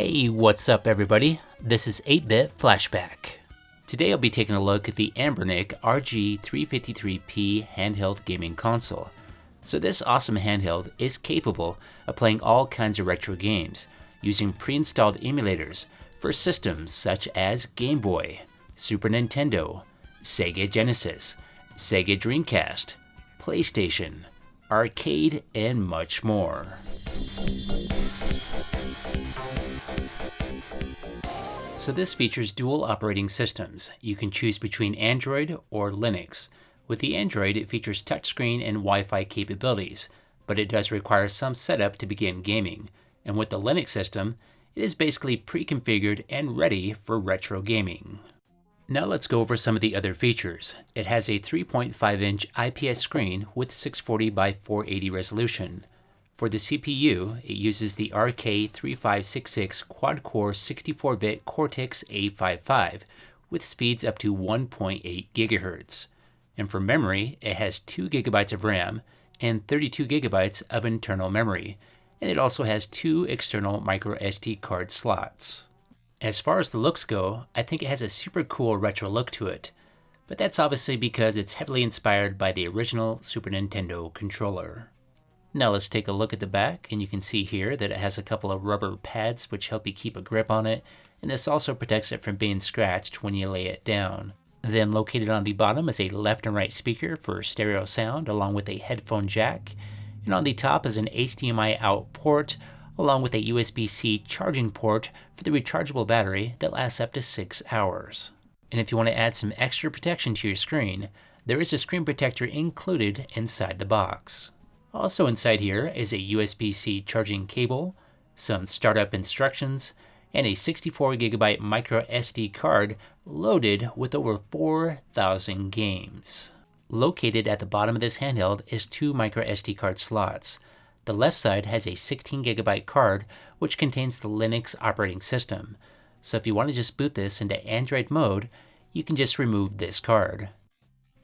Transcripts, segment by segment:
Hey, what's up everybody? This is 8-Bit Flashback. Today I'll be taking a look at the Anbernic RG353P handheld gaming console. So this awesome handheld is capable of playing all kinds of retro games using pre-installed emulators for systems such as Gameboy, Super Nintendo, Sega Genesis, Sega Dreamcast, PlayStation, arcade, and much more. So this features dual operating systems. You can choose between Android or Linux. With the Android, it features touchscreen and Wi-Fi capabilities, but it does require some setup to begin gaming. And with the Linux system, it is basically pre-configured and ready for retro gaming. Now let's go over some of the other features. It has a 3.5-inch IPS screen with 640 by 480 resolution. For the CPU, it uses the RG353P quad-core 64-bit Cortex-A55 with speeds up to 1.8 GHz. And for memory, it has 2 GB of RAM and 32 GB of internal memory, and it also has 2 external microSD card slots. As far as the looks go, I think it has a super cool retro look to it, but that's obviously because it's heavily inspired by the original Super Nintendo controller. Now let's take a look at the back, and you can see here that it has a couple of rubber pads which help you keep a grip on it, and this also protects it from being scratched when you lay it down. Then located on the bottom is a left and right speaker for stereo sound along with a headphone jack, and on the top is an HDMI out port along with a USB-C charging port for the rechargeable battery that lasts up to 6 hours. And if you want to add some extra protection to your screen, there is a screen protector included inside the box. Also inside here is a USB-C charging cable, some startup instructions, and a 64 GB micro SD card loaded with over 4,000 games. Located at the bottom of this handheld is 2 micro SD card slots. The left side has a 16 GB card which contains the Linux operating system. So if you want to just boot this into Android mode, you can just remove this card.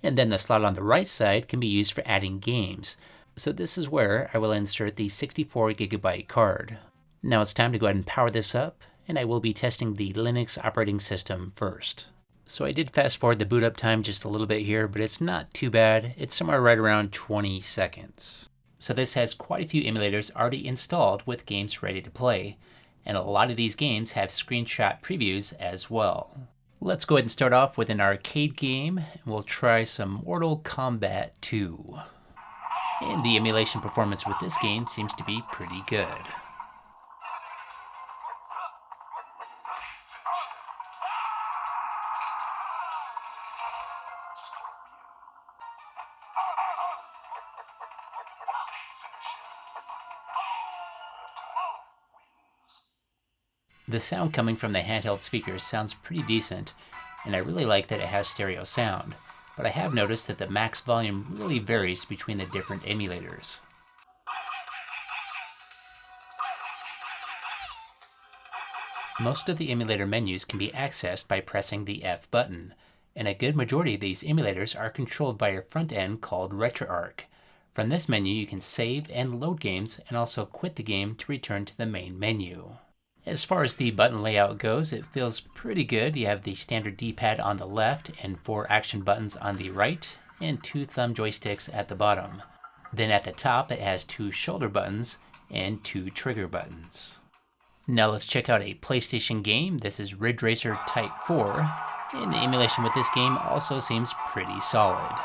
And then the slot on the right side can be used for adding games. So this is where I will insert the 64 GB card. Now it's time to go ahead and power this up, and I will be testing the Linux operating system first. So I did fast forward the boot up time just a little bit here, but it's not too bad. It's somewhere right around 20 seconds. So this has quite a few emulators already installed with games ready to play, and a lot of these games have screenshot previews as well. Let's go ahead and start off with an arcade game, and we'll try some Mortal Kombat 2. And the emulation performance with this game seems to be pretty good. The sound coming from the handheld speakers sounds pretty decent, and I really like that it has stereo sound. But I have noticed that the max volume really varies between the different emulators. Most of the emulator menus can be accessed by pressing the F button, and a good majority of these emulators are controlled by a front end called RetroArch. From this menu you can save and load games and also quit the game to return to the main menu. As far as the button layout goes, it feels pretty good. You have the standard D-pad on the left and 4 action buttons on the right and 2 thumb joysticks at the bottom. Then at the top it has 2 shoulder buttons and 2 trigger buttons. Now let's check out a PlayStation game. This is Ridge Racer Type 4, and the emulation with this game also seems pretty solid.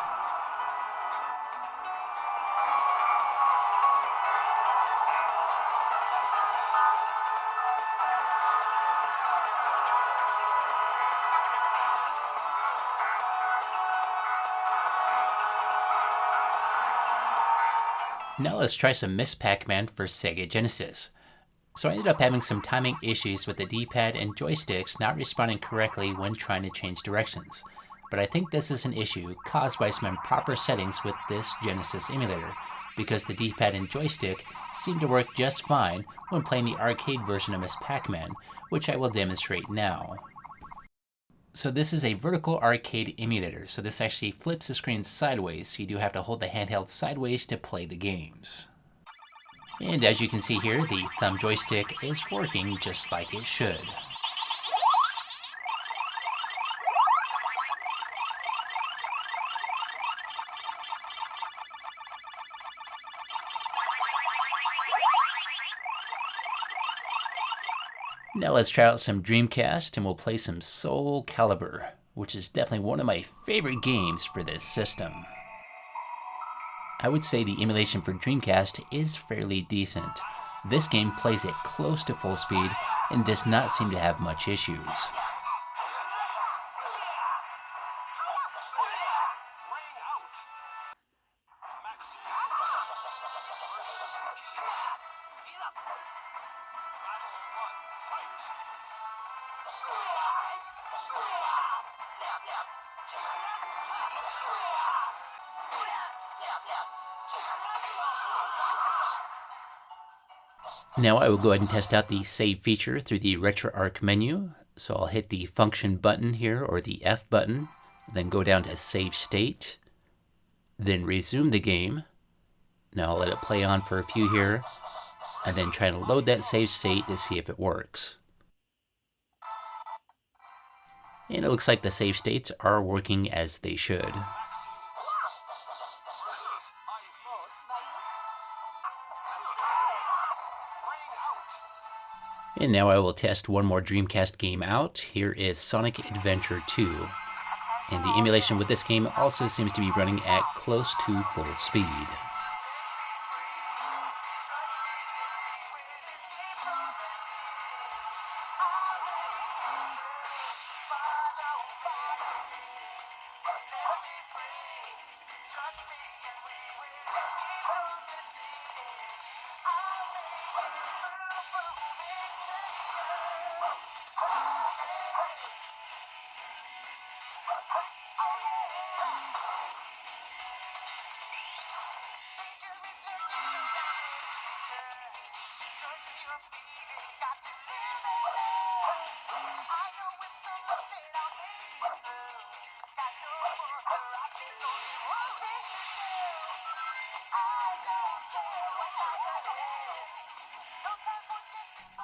Now let's try some Miss Pac-Man for Sega Genesis. So I ended up having some timing issues with the D-pad and joysticks not responding correctly when trying to change directions. But I think this is an issue caused by some improper settings with this Genesis emulator, because the D-pad and joystick seem to work just fine when playing the arcade version of Miss Pac-Man, which I will demonstrate now. So this is a vertical arcade emulator, so this actually flips the screen sideways, so you do have to hold the handheld sideways to play the games. And as you can see here, the thumb joystick is working just like it should. Now let's try out some Dreamcast and we'll play some Soul Calibur, which is definitely one of my favorite games for this system. I would say the emulation for Dreamcast is fairly decent. This game plays it close to full speed and does not seem to have much issues. Now I will go ahead and test out the save feature through the RetroArch menu. So I'll hit the function button here, or the F button, then go down to save state, then resume the game. Now I'll let it play on for a few here, and then try to load that save state to see if it works. And it looks like the save states are working as they should. And now I will test one more Dreamcast game out. Here is Sonic Adventure 2. And the emulation with this game also seems to be running at close to full speed.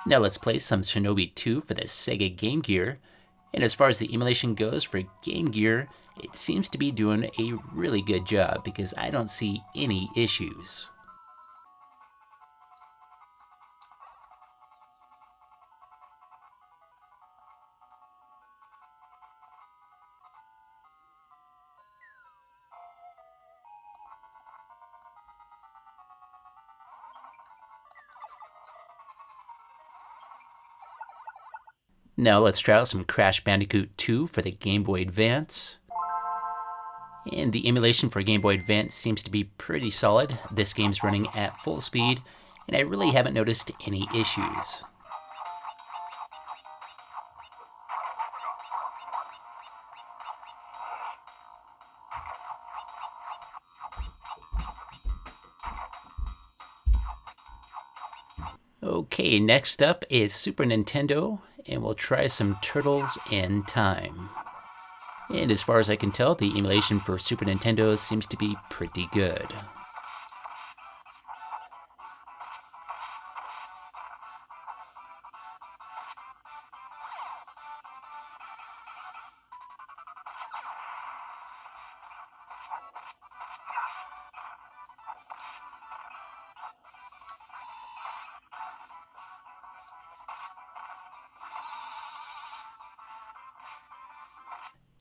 Now let's play some Shinobi 2 for the Sega Game Gear. And as far as the emulation goes for Game Gear, it seems to be doing a really good job because I don't see any issues. Now let's try out some Crash Bandicoot 2 for the Game Boy Advance. And the emulation for Game Boy Advance seems to be pretty solid. This game's running at full speed, and I really haven't noticed any issues. Okay, next up is Super Nintendo, and we'll try some Turtles in Time. And as far as I can tell, the emulation for Super Nintendo seems to be pretty good.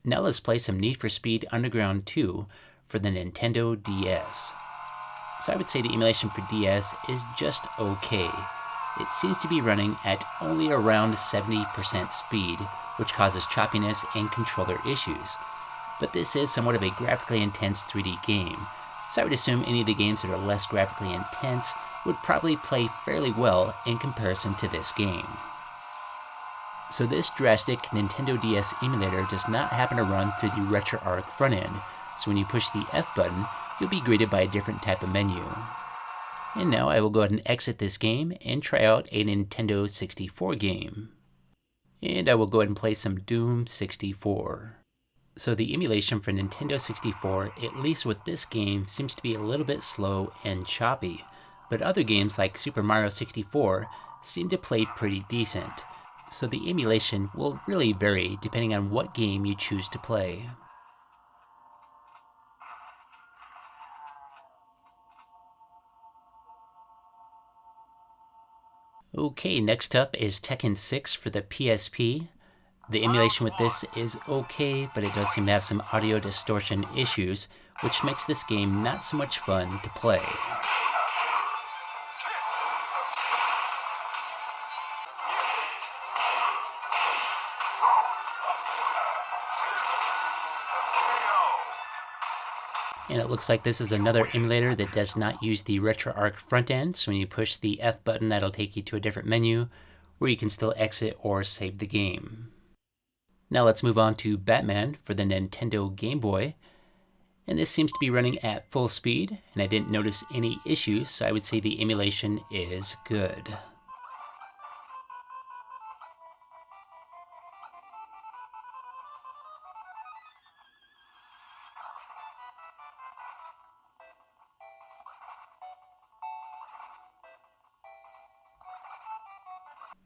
Now let's play some Need for Speed Underground 2 for the Nintendo DS. So I would say the emulation for DS is just okay. It seems to be running at only around 70% speed, which causes choppiness and controller issues. But this is somewhat of a graphically intense 3D game, so I would assume any of the games that are less graphically intense would probably play fairly well in comparison to this game. So this drastic Nintendo DS emulator does not happen to run through the RetroArch front end, so when you push the F button, you'll be greeted by a different type of menu. And now I will go ahead and exit this game and try out a Nintendo 64 game. And I will go ahead and play some Doom 64. So the emulation for Nintendo 64, at least with this game, seems to be a little bit slow and choppy. but other games like Super Mario 64 seem to play pretty decent, so the emulation will really vary depending on what game you choose to play. Okay, next up is Tekken 6 for the PSP. The emulation with this is okay, but it does seem to have some audio distortion issues, which makes this game not so much fun to play. And it looks like this is another emulator that does not use the RetroArch front end, so when you push the F button that'll take you to a different menu where you can still exit or save the game. Now let's move on to Batman for the Nintendo Game Boy. And this seems to be running at full speed, and I didn't notice any issues, so I would say the emulation is good.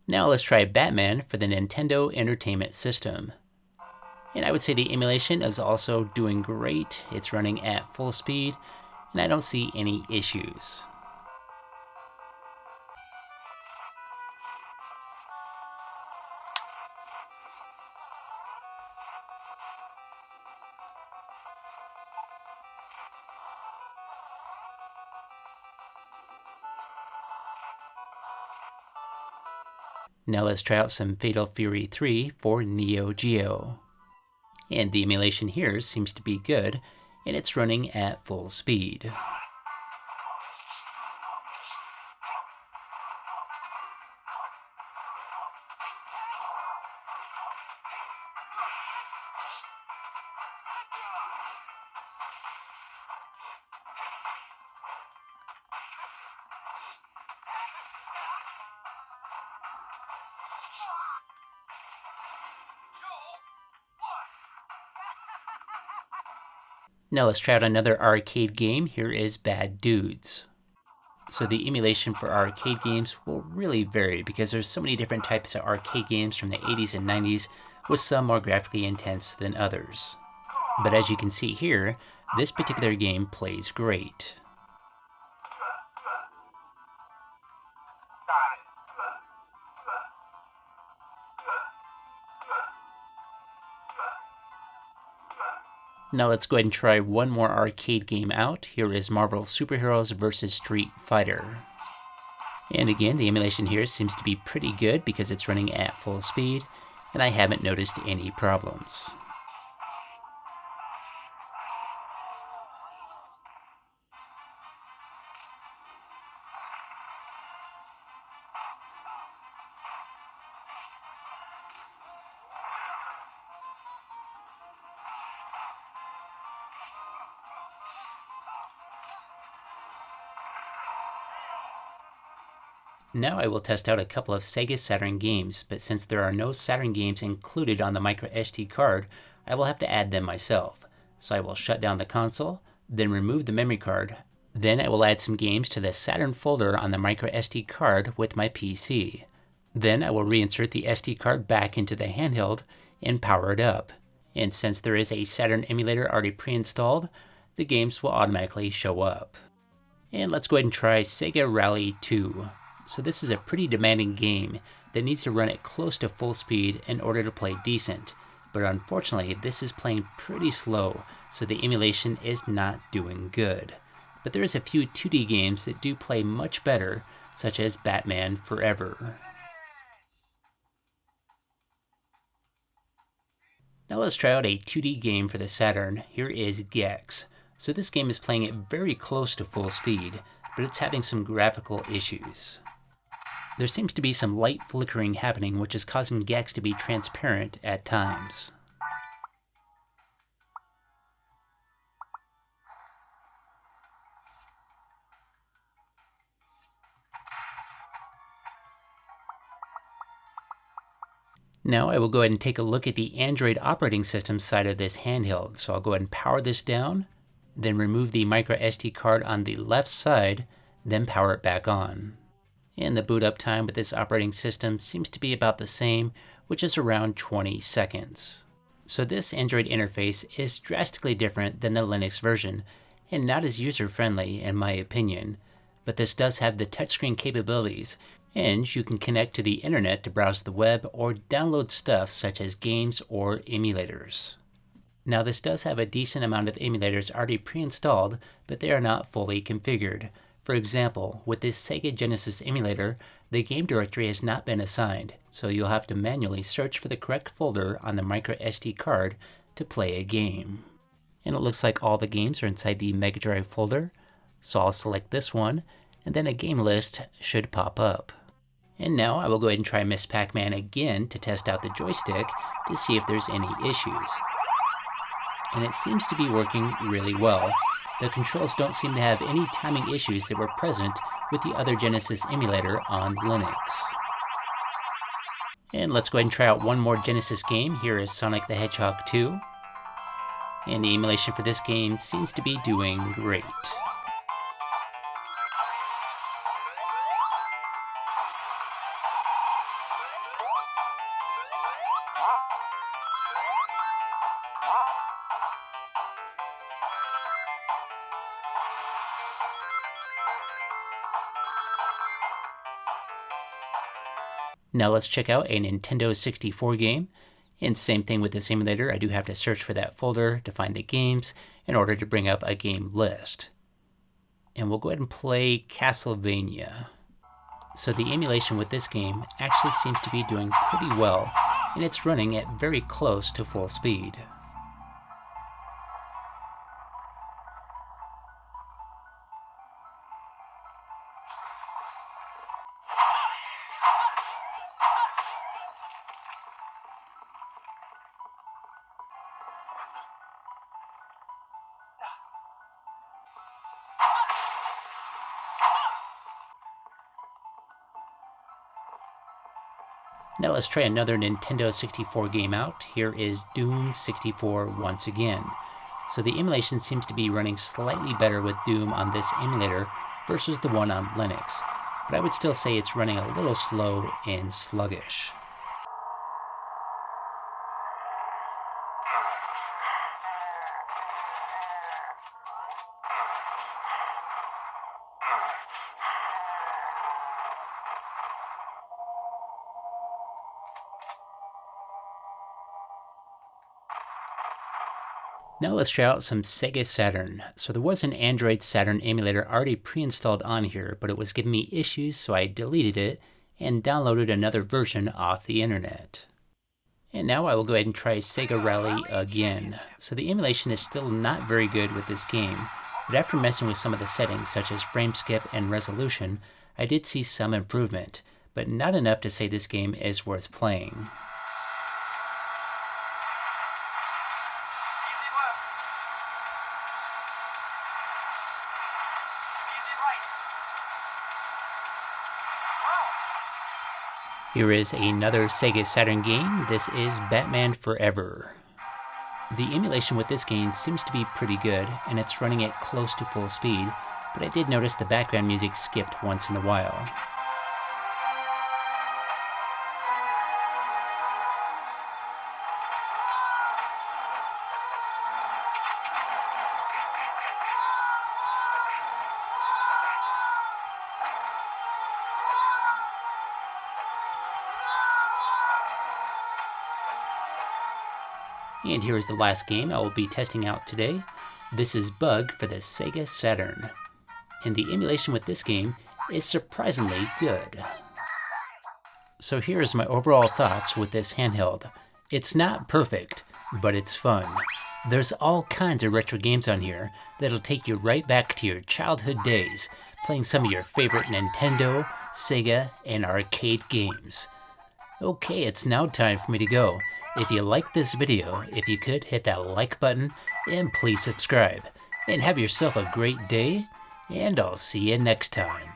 Now let's try Batman for the Nintendo Entertainment System. And I would say the emulation is also doing great. It's running at full speed, and I don't see any issues. Now let's try out some Fatal Fury 3 for Neo Geo. And the emulation here seems to be good, and it's running at full speed. Now let's try out another arcade game. Here is Bad Dudes. So the emulation for arcade games will really vary because there's so many different types of arcade games from the 80s and 90s, with some more graphically intense than others. But as you can see here, this particular game plays great. Now let's go ahead and try one more arcade game out. Here is Marvel Superheroes vs. Street Fighter. And again, the emulation here seems to be pretty good because it's running at full speed, and I haven't noticed any problems. Now I will test out a couple of Sega Saturn games, but since there are no Saturn games included on the microSD card, I will have to add them myself. So I will shut down the console, then remove the memory card. Then I will add some games to the Saturn folder on the microSD card with my PC. Then I will reinsert the SD card back into the handheld and power it up. And since there is a Saturn emulator already pre-installed, the games will automatically show up. And let's go ahead and try Sega Rally 2. So this is a pretty demanding game that needs to run at close to full speed in order to play decent. But unfortunately, this is playing pretty slow, so the emulation is not doing good. But there is a few 2D games that do play much better, such as Batman Forever. Now let's try out a 2D game for the Saturn. Here is Gex. So this game is playing at very close to full speed, but it's having some graphical issues. There seems to be some light flickering happening, which is causing Gex to be transparent at times. Now I will go ahead and take a look at the Android operating system side of this handheld. So I'll go ahead and power this down, then remove the micro SD card on the left side, then power it back on. And the boot up time with this operating system seems to be about the same, which is around 20 seconds. So this Android interface is drastically different than the Linux version, and not as user-friendly in my opinion. But this does have the touchscreen capabilities, and you can connect to the internet to browse the web or download stuff such as games or emulators. Now this does have a decent amount of emulators already pre-installed, but they are not fully configured. For example, with this Sega Genesis emulator, the game directory has not been assigned, so you'll have to manually search for the correct folder on the micro SD card to play a game. And it looks like all the games are inside the Mega Drive folder, so I'll select this one, and then a game list should pop up. And now I will go ahead and try Miss Pac-Man again to test out the joystick to see if there's any issues. And it seems to be working really well. The controls don't seem to have any timing issues that were present with the other Genesis emulator on Linux. And let's go ahead and try out one more Genesis game. Here is Sonic the Hedgehog 2. And the emulation for this game seems to be doing great. Now let's check out a Nintendo 64 game. And same thing with this emulator, I do have to search for that folder to find the games in order to bring up a game list. And we'll go ahead and play Castlevania. So the emulation with this game actually seems to be doing pretty well, and it's running at very close to full speed. Now let's try another Nintendo 64 game out. Here is Doom 64 once again. So the emulation seems to be running slightly better with Doom on this emulator versus the one on Linux, but I would still say it's running a little slow and sluggish. Now let's try out some Sega Saturn. So there was an Android Saturn emulator already pre-installed on here, but it was giving me issues, so I deleted it and downloaded another version off the internet. And now I will go ahead and try Sega Rally again. So the emulation is still not very good with this game, but after messing with some of the settings such as frame skip and resolution, I did see some improvement, but not enough to say this game is worth playing. Here is another Sega Saturn game. This is Batman Forever. The emulation with this game seems to be pretty good, and it's running at close to full speed, but I did notice the background music skipped once in a while. And here is the last game I will be testing out today. This is Bug for the Sega Saturn. And the emulation with this game is surprisingly good. So here is my overall thoughts with this handheld. It's not perfect, but it's fun. There's all kinds of retro games on here that'll take you right back to your childhood days, playing some of your favorite Nintendo, Sega, and arcade games. Okay, it's now time for me to go. If you liked this video, if you could hit that like button and please subscribe. And have yourself a great day, and I'll see you next time.